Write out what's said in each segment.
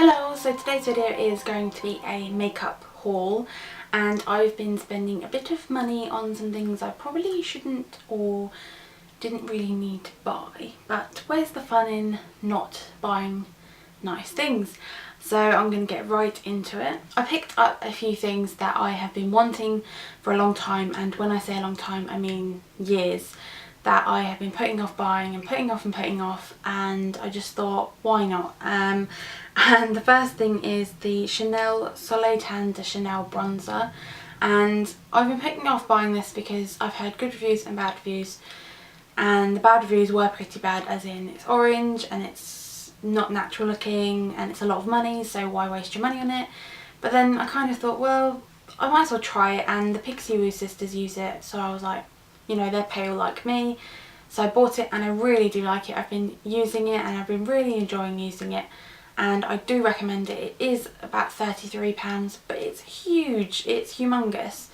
Hello, so today's video is going to be a makeup haul, and I've been spending a bit of money on some things I probably shouldn't or didn't really need to buy, but where's the fun in not buying nice things? So I'm going to get right into it. I picked up a few things that I have been wanting for a long time, and when I say a long time I mean years, that I have been putting off buying and putting off, and I just thought, why not? And the first thing is the Chanel Soleil Tan de Chanel bronzer, and I've been putting off buying this because I've heard good reviews and bad reviews, and the bad reviews were pretty bad, as in it's orange and it's not natural looking and it's a lot of money, so why waste your money on it? But then I kind of thought, well, I might as well try it, and the Pixie Woo sisters use it, so I was like, you know, they're pale like me, so I bought it and I really do like it. I've been using it and I've been really enjoying using it, and I do recommend it. It is about £33, but it's huge, it's humongous.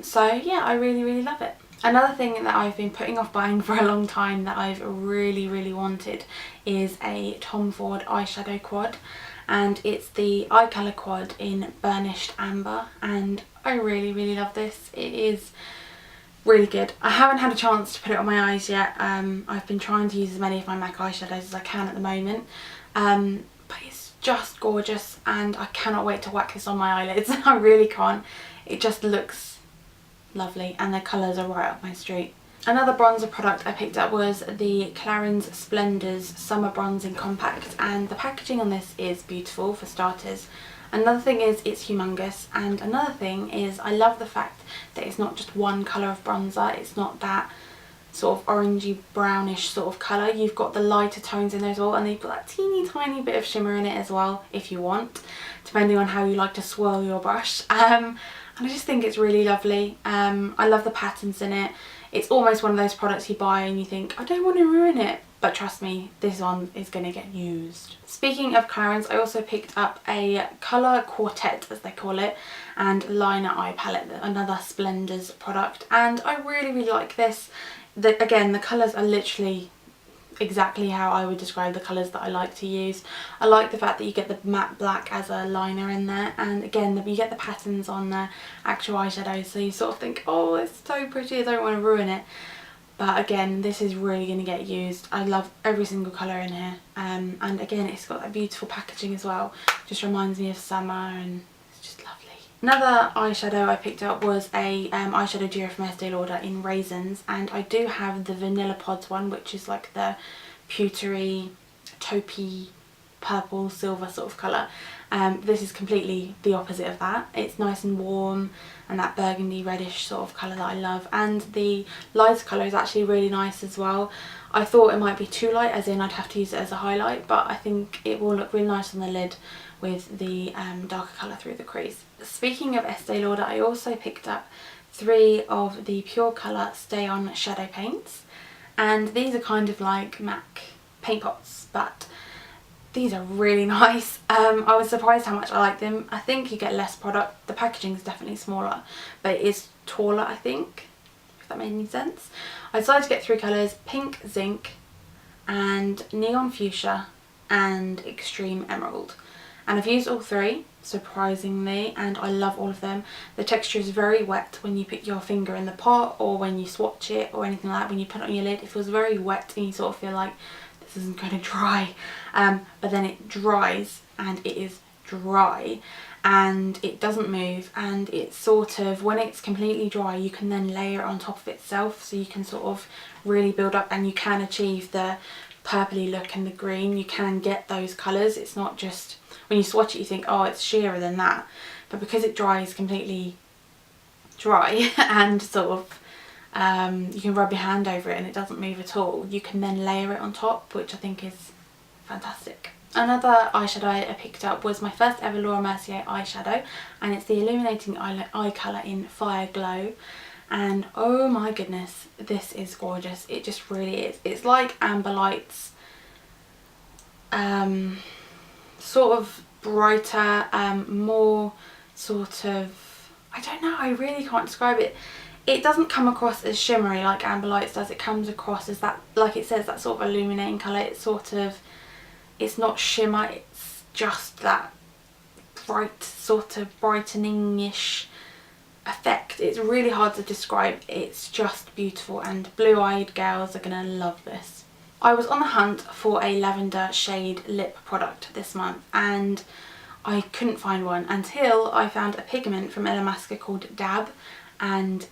So yeah, I really love it. Another thing that I've been putting off buying for a long time that I've really wanted is a Tom Ford eyeshadow quad, and it's the eye colour quad in Burnished Amber, and I really love this. It is really good. I haven't had a chance to put it on my eyes yet. I've been trying to use as many of my MAC eyeshadows as I can at the moment, but it's just gorgeous and I cannot wait to whack this on my eyelids. I really can't. It just looks lovely and the colours are right up my street. Another bronzer product I picked up was the Clarins Splendours Summer Bronzing Compact, and the packaging on this is beautiful for starters. Another thing is it's humongous, and another thing is I love the fact that it's not just one colour of bronzer. It's not that sort of orangey brownish sort of colour. You've got the lighter tones in there as well, and they've got that teeny tiny bit of shimmer in it as well if you want, depending on how you like to swirl your brush. And I just think it's really lovely. I love the patterns in it. It's almost one of those products you buy and you think, I don't want to ruin it. But trust me, this one is going to get used. Speaking of Clarins, I also picked up a colour quartette, as they call it, and liner eye palette, another Splendours product. And I really like this. Again, the colours are literally exactly how I would describe the colours that I like to use. I like the fact that you get the matte black as a liner in there, and again you get the patterns on the actual eyeshadows, so you sort of think, oh, it's so pretty, I don't want to ruin it. But again, this is really going to get used. I love every single colour in here, and again it's got that beautiful packaging as well. Just reminds me of summer and it's just lovely. Another eyeshadow I picked up was a eyeshadow duo from Estee Lauder in Raisins, and I do have the Vanilla Pods one, which is like the pewtery, taupey, purple, silver sort of colour. This is completely the opposite of that. It's nice and warm and that burgundy reddish sort of colour that I love, and the lighter colour is actually really nice as well. I thought it might be too light, as in I'd have to use it as a highlight, but I think it will look really nice on the lid with the darker colour through the crease. Speaking of Estee Lauder, I also picked up 3 of the Pure Colour Stay On Shadow Paints, and these are kind of like MAC paint pots, but these are really nice. I was surprised how much I like them. I think you get less product. The packaging is definitely smaller, but it is taller, I think, if that made any sense. I decided to get 3 colours: Pink Zinc and Neon Fuchsia and Extreme Emerald. And I've used all 3, surprisingly, and I love all of them. The texture is very wet when you put your finger in the pot or when you swatch it or anything like that. When you put it on your lid, it feels very wet and you sort of feel like this isn't going to dry. But then it dries and it is dry and it doesn't move, and it's sort of, when it's completely dry, you can then layer it on top of itself, so you can sort of really build up and you can achieve the purpley look and the green. You can get those colours. It's not just, when you swatch it you think, oh, it's sheerer than that, but because it dries completely dry and sort of you can rub your hand over it and it doesn't move at all, you can then layer it on top, which I think is fantastic. Another eyeshadow I picked up was my first ever Laura Mercier eyeshadow, and it's the Illuminating eye colour in Fire Glow, and oh my goodness, this is gorgeous. It just really is. It's like Amber Lights, sort of brighter, more sort of, I don't know, I really can't describe it. It doesn't come across as shimmery like Amber Lights does. It comes across as that, like it says, that sort of illuminating colour. It's sort of, it's not shimmer, just that bright, sort of brightening-ish effect. It's really hard to describe. It's just beautiful, and blue-eyed girls are gonna love this. I was on the hunt for a lavender shade lip product this month, and I couldn't find one until I found a pigment from Illamasqua called Dab, and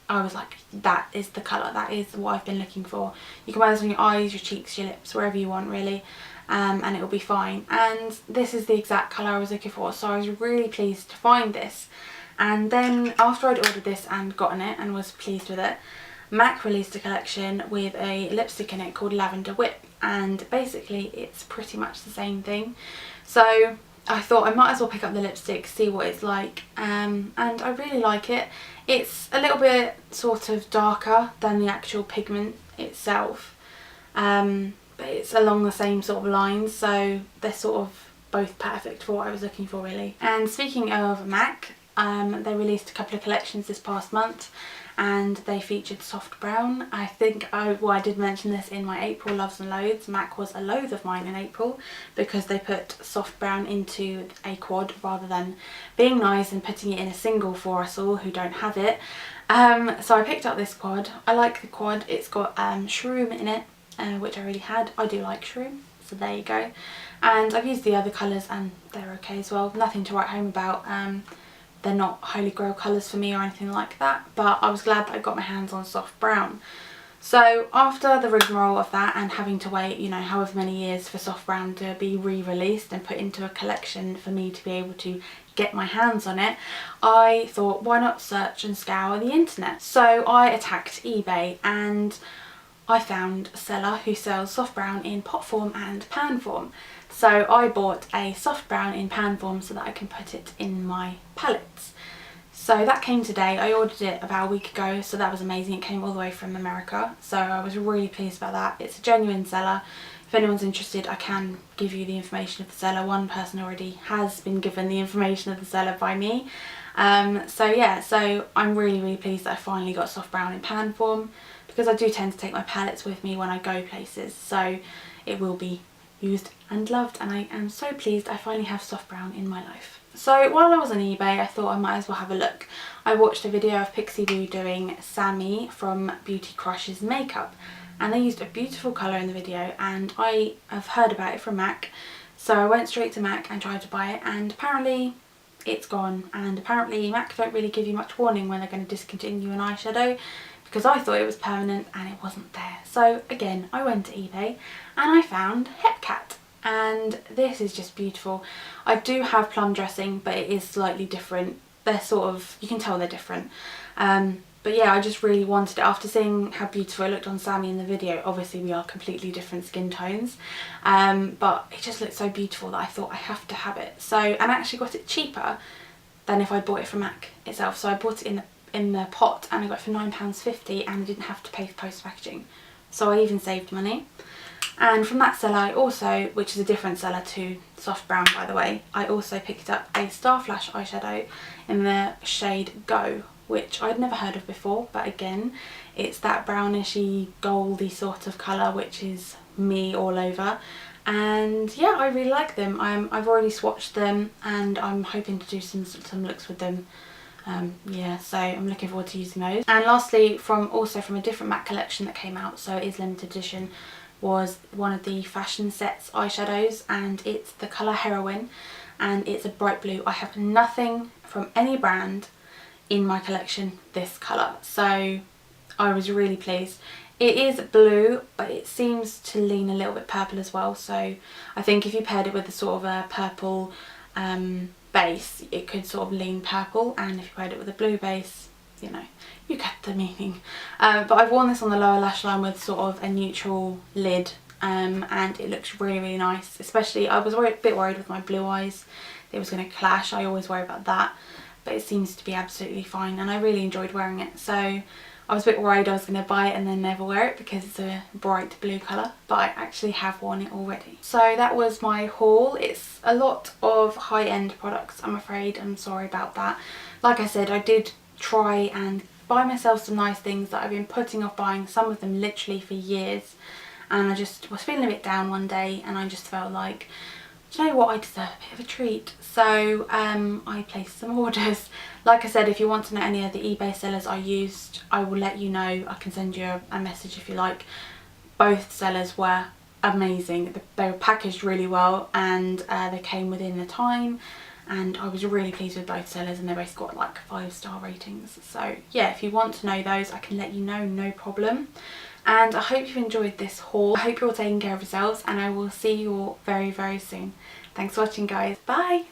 I was like, that is the colour, that is what I've been looking for. You can wear this on your eyes, your cheeks, your lips, wherever you want really, and it'll be fine. And this is the exact colour I was looking for, so I was really pleased to find this. And then after I'd ordered this and gotten it and was pleased with it, MAC released a collection with a lipstick in it called Lavender Whip, and basically it's pretty much the same thing. So I thought I might as well pick up the lipstick, see what it's like, and I really like it. It's a little bit sort of darker than the actual pigment itself, but it's along the same sort of lines, so they're sort of both perfect for what I was looking for really. And speaking of MAC, they released a couple of collections this past month, and they featured soft brown. I think I did mention this in my April loves and loathes. MAC was a loathe of mine in April because they put soft brown into a quad rather than being nice and putting it in a single for us all who don't have it. So I picked up this quad. I like the quad. It's got shroom in it, which I already had. I do like shroom, so there you go. And I've used the other colours and they're okay as well. Nothing to write home about. They're not holy grail colours for me or anything like that, but I was glad that I got my hands on soft brown. So after the rigmarole of that and having to wait, you know, however many years for soft brown to be re-released and put into a collection for me to be able to get my hands on it, I thought, why not search and scour the internet? So I attacked eBay and I found a seller who sells soft brown in pot form and pan form. So I bought a soft brown in pan form so that I can put it in my palettes. So that came today. I ordered it about a week ago, so that was amazing. It came all the way from America, so I was really pleased about that. It's a genuine seller. If anyone's interested, I can give you the information of the seller. One person already has been given the information of the seller by me. So yeah, so I'm really pleased that I finally got soft brown in pan form, because I do tend to take my palettes with me when I go places, so it will be used and loved, and I am so pleased I finally have soft brown in my life. So while I was on eBay, I thought I might as well have a look. I watched a video of Pixie Boo doing Sammy from Beauty Crush's makeup, and they used a beautiful colour in the video, and I have heard about it from MAC, so I went straight to MAC and tried to buy it, and apparently it's gone, and apparently MAC don't really give you much warning when they're going to discontinue an eyeshadow, because I thought it was permanent and it wasn't there. So again, I went to eBay and I found Hepcat, and this is just beautiful. I do have plum dressing, but it is slightly different. They're sort of, you can tell they're different. But yeah, I just really wanted it after seeing how beautiful it looked on Sammy in the video. Obviously we are completely different skin tones, but it just looked so beautiful that I thought I have to have it. So, and I actually got it cheaper than if I bought it from MAC itself. So I bought it in the pot and I got it for £9.50, and I didn't have to pay for post packaging, so I even saved money. And from that seller I also, which is a different seller to soft brown by the way, I also picked up a Starflash eyeshadow in the shade Go, which I'd never heard of before, but again it's that brownishy goldy sort of colour, which is me all over. And yeah, I really like them. I've already swatched them and I'm hoping to do some looks with them. Yeah, so I'm looking forward to using those. And lastly, also from a different MAC collection that came out, so it is limited edition, was one of the Fashion Sets eyeshadows, and it's the colour Heroine, and it's a bright blue. I have nothing from any brand in my collection this colour, so I was really pleased. It is blue, but it seems to lean a little bit purple as well, so I think if you paired it with a sort of a purple base, it could sort of lean purple, and if you paired it with a blue base, you know, you get the meaning. But I've worn this on the lower lash line with sort of a neutral lid, and it looks really nice. Especially, I was a bit worried with my blue eyes it was going to clash. I always worry about that, but it seems to be absolutely fine, and I really enjoyed wearing it. So I was a bit worried I was going to buy it and then never wear it because it's a bright blue colour, but I actually have worn it already. So that was my haul. It's a lot of high-end products, I'm afraid. I'm sorry about that. Like I said, I did try and buy myself some nice things that I've been putting off buying, some of them literally for years, and I just was feeling a bit down one day and I just felt like do you know what, I deserve a bit of a treat. So I placed some orders. Like I said, if you want to know any of the eBay sellers I used, I will let you know. I can send you a message if you like. Both sellers were amazing. They were packaged really well, and they came within the time, and I was really pleased with both sellers, and they both got like 5-star ratings. So yeah, if you want to know those, I can let you know, no problem. And I hope you've enjoyed this haul. I hope you're all taking care of yourselves, and I will see you all very, very soon. Thanks for watching, guys. Bye!